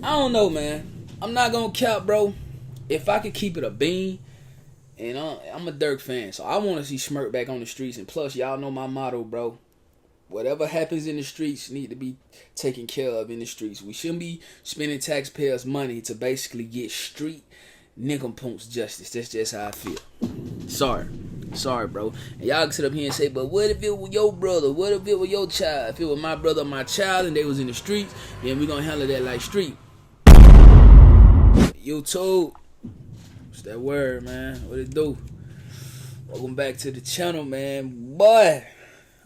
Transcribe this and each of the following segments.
I don't know, man. I'm not gonna cap, bro. If I could keep it a bean, and I'm a Durk fan, so I want to see SMURK back on the streets. And plus, y'all know my motto, bro. Whatever happens in the streets need to be taken care of in the streets. We shouldn't be spending taxpayers' money to basically get street nincompoop justice. That's just how I feel. Sorry, bro. And y'all can sit up here and say, but what if it was your brother? What if it was your child? If it was my brother or my child and they was in the streets, then we gonna handle that like street. YouTube. What's that word, man? What it do? Welcome back to the channel, man. Boy,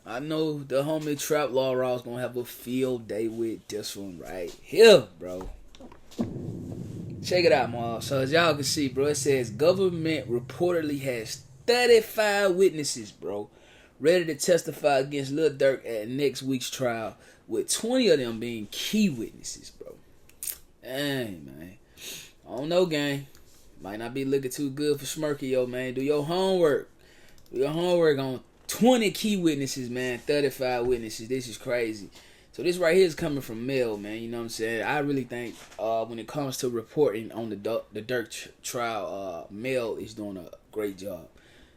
I know the homie Trap Law Raw's gonna have a field day with this one right here, bro. Check it out, man. So as y'all can see, bro, it says government reportedly has 35 witnesses, bro, ready to testify against Lil Durk at next week's trial, with 20 of them being key witnesses, bro. Dang, man. I don't know, gang. Might not be looking too good for SMURK, yo, man. Do your homework. Do your homework on 20 key witnesses, man. 35 witnesses. This is crazy. So this right here is coming from Mel, man. You know what I'm saying? I really think when it comes to reporting on the Durk trial, Mel is doing a great job.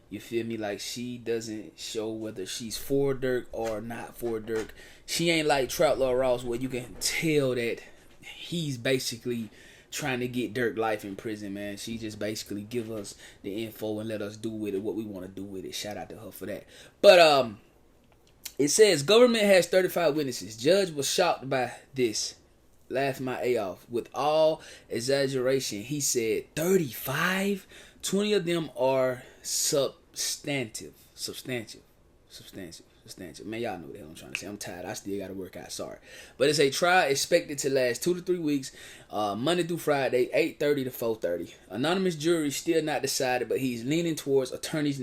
You feel me? Like, she doesn't show whether she's for Durk or not for Durk. She ain't like Trap Law Ross, where you can tell that he's basically trying to get Durk life in prison, man. She just basically give us the info and let us do with it what we want to do with it. Shout out to her for that. But it says government has 35 witnesses. Judge was shocked by this. Laughed my A off. With all exaggeration, he said 35? 20 of them are substantive. Man, y'all know what the hell I'm trying to say. I'm tired. I still got to work out. Sorry. But it's a trial expected to last 2 to 3 weeks, Monday through Friday, 8:30 to 4:30. Anonymous jury still not decided, but he's leaning towards attorneys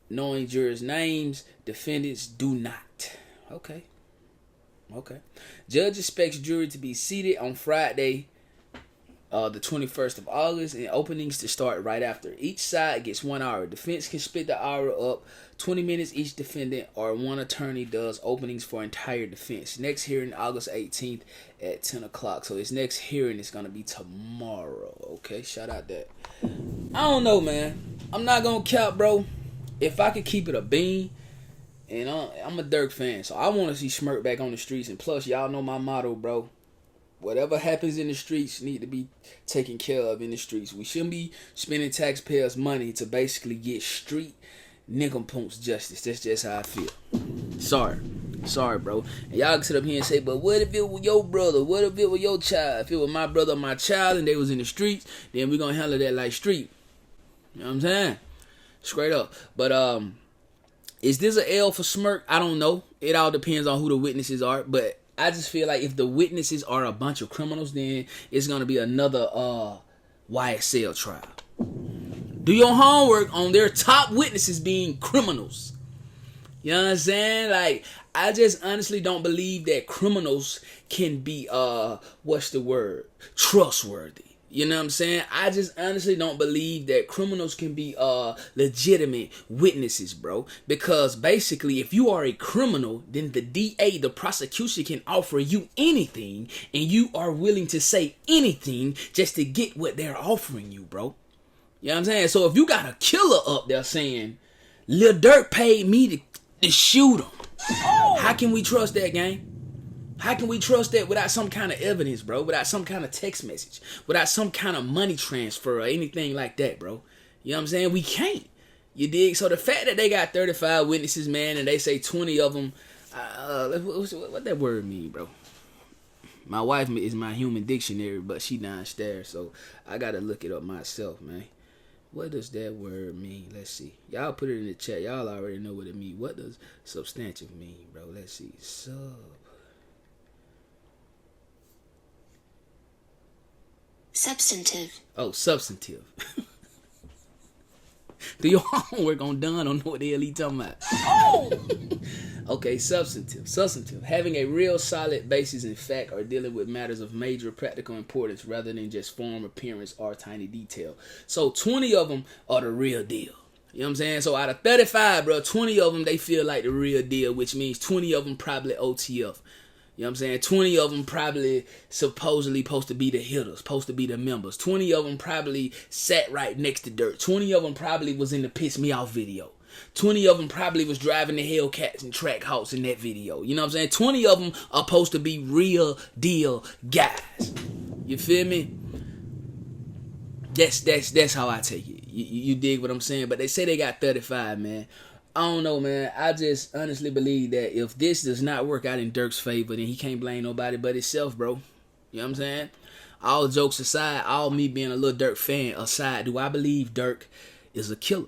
knowing jurors' names. Defendants do not. Okay. Judge expects jury to be seated on Friday, the 21st of August, and openings to start right after. Each side gets 1 hour. Defense can split the hour up 20 minutes each defendant, or one attorney does openings for entire defense. Next hearing August 18th at 10 o'clock. So this next hearing is going to be tomorrow. Okay, shout out that. I don't know, man. I'm not going to cap, bro. If I could keep it a bean, and I'm a Durk fan, so I want to see SMURK back on the streets. And plus, y'all know my motto, bro. Whatever happens in the streets need to be taken care of in the streets. We shouldn't be spending taxpayers' money to basically get street nincompoop justice. That's just how I feel. Sorry, bro. And y'all can sit up here and say, but what if it was your brother? What if it was your child? If it was my brother or my child and they was in the streets, then we gonna handle that like street. You know what I'm saying? Straight up. But is this an L for SMURK? I don't know. It all depends on who the witnesses are. But I just feel like if the witnesses are a bunch of criminals, then it's gonna be another YSL trial. Do your homework on their top witnesses being criminals. You know what I'm saying? Like, I just honestly don't believe that criminals can be trustworthy. You know what I'm saying? I just honestly don't believe that criminals can be legitimate witnesses, bro. Because basically, if you are a criminal, then the DA, the prosecution, can offer you anything, and you are willing to say anything just to get what they're offering you, bro. You know what I'm saying? So if you got a killer up there saying, Lil Durk paid me to shoot him, how can we trust that, gang? How can we trust that without some kind of evidence, bro? Without some kind of text message? Without some kind of money transfer or anything like that, bro? You know what I'm saying? We can't. You dig? So the fact that they got 35 witnesses, man, and they say 20 of them, what that word mean, bro? My wife is my human dictionary, but she downstairs, so I got to look it up myself, man. What does that word mean? Let's see. Y'all put it in the chat. Y'all already know what it means. What does substantive mean, bro? Let's see. Substantive. Oh, substantive. Do your homework on Don. Don't know what the hell he talking about. Oh! Okay, substantive. Having a real solid basis in fact, or dealing with matters of major practical importance rather than just form, appearance, or tiny detail. So 20 of them are the real deal. You know what I'm saying? So out of 35, bro, 20 of them, they feel like the real deal, which means 20 of them probably OTF. You You know what I'm saying? 20 of them probably supposedly supposed to be the hitters, supposed to be the members. 20 of them probably sat right next to Durk. 20 of them probably was in the Piss Me Off video. 20 of them probably was driving the Hellcats and Trackhawks in that video. You know what I'm saying? 20 of them are supposed to be real deal guys. You feel me? That's how I take it. You dig what I'm saying? But they say they got 35, man. I don't know, man. I just honestly believe that if this does not work out in Durk's favor, then he can't blame nobody but himself, bro. You know what I'm saying? All jokes aside, all me being a Lil Durk fan aside, do I believe Durk is a killer?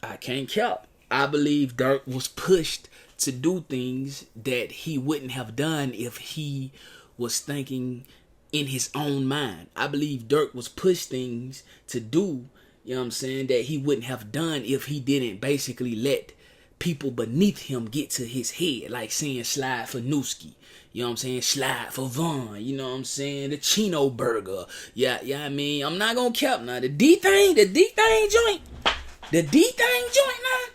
I can't count. I believe Durk was pushed to do things that he wouldn't have done if he was thinking in his own mind. I believe Durk was pushed things to do, you know what I'm saying, that he wouldn't have done if he didn't basically let people beneath him get to his head, like saying slide for Nooski, you know what I'm saying, slide for Vaughn, you know what I'm saying, the Chino Burger, yeah, I mean, I'm not gonna cap now, the D-Thing joint now,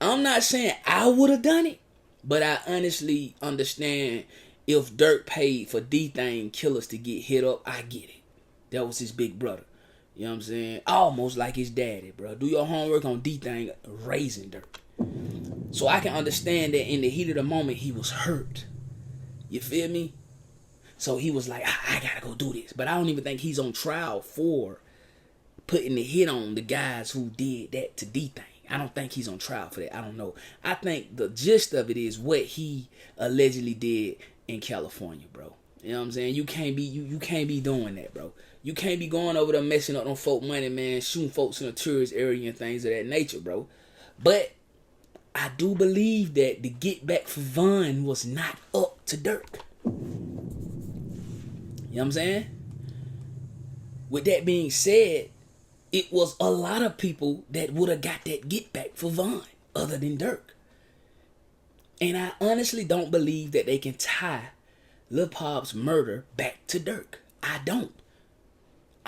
I'm not saying I would have done it, but I honestly understand if Durk paid for D-Thing killers to get hit up, I get it. That was his big brother. You know what I'm saying? Almost like his daddy, bro. Do your homework on D-Thing raising Durk. So I can understand that in the heat of the moment, he was hurt. You feel me? So he was like, I gotta go do this. But I don't even think he's on trial for putting the hit on the guys who did that to D-Thing. I don't think he's on trial for that. I don't know. I think the gist of it is what he allegedly did in California, bro. You know what I'm saying? You can't be doing that, bro. You can't be going over there messing up on folk money, man, shooting folks in a tourist area and things of that nature, bro. But I do believe that the get back for Vaughn was not up to Durk. You know what I'm saying? With that being said, it was a lot of people that would have got that get back for Vaughn other than Durk. And I honestly don't believe that they can tie Lil Pop's murder back to Durk. I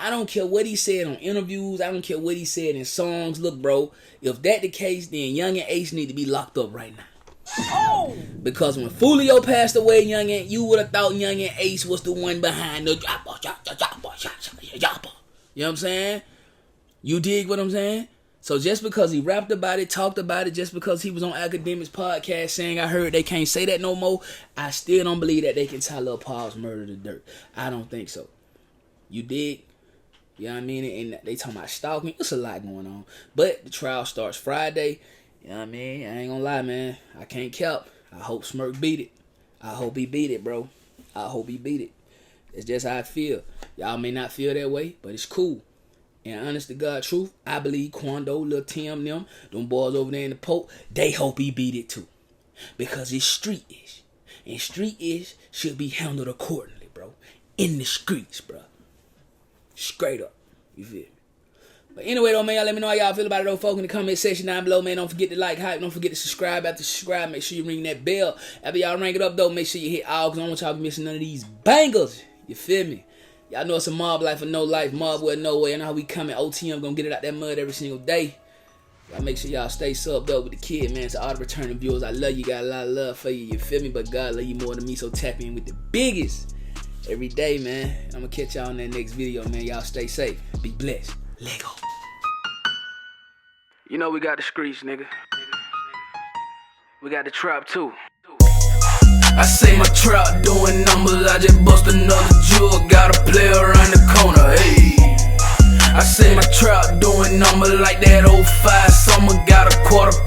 don't care what he said on interviews. I don't care what he said in songs. Look, bro, if that the case, then Young and Ace need to be locked up right now. Oh! Because when Fulio passed away, you would have thought Young and Ace was the one behind the yappa. You know what I'm saying? You dig what I'm saying? So just because he rapped about it, talked about it, just because he was on Academics podcast saying I heard they can't say that no more, I still don't believe that they can tie Lil Pop's murder to Durk. I don't think so. You dig? You know what I mean? And they talking about stalking. It's a lot going on. But the trial starts Friday. You know what I mean? I ain't gonna lie, man. I can't cap. I hope SMURK beat it. I hope he beat it, bro. I hope he beat it. It's just how I feel. Y'all may not feel that way, but it's cool. And honest to God truth, I believe Quando, Lil Tim, them boys over there in the Pope, they hope he beat it too. Because it's street-ish. And street-ish should be handled accordingly, bro. In the streets, bro. Straight up. You feel me? But anyway, though, man, y'all let me know how y'all feel about it, though, folks, in the comment section down below, man. Don't forget to like, hype. Don't forget to subscribe. After subscribe, make sure you ring that bell. After y'all ring it up, though, make sure you hit all, because I don't want y'all to be missing none of these bangers. You feel me? Y'all know it's a mob life or no life. Mob with no way. I know how we coming. OTM gonna get it out that mud every single day. Y'all make sure y'all stay subbed up with the kid, man. To all the returning viewers, I love you. Got a lot of love for you. You feel me? But God love you more than me. So tap in with the biggest every day, man. I'm gonna catch y'all in that next video, man. Y'all stay safe. Be blessed. Lego. You know we got the streets, nigga. We got the trap too. I say my trap doing numbers, I just bust another jewel. Got a player around the corner, hey. I say my trap doing numbers like that 05 summer. Got a quarter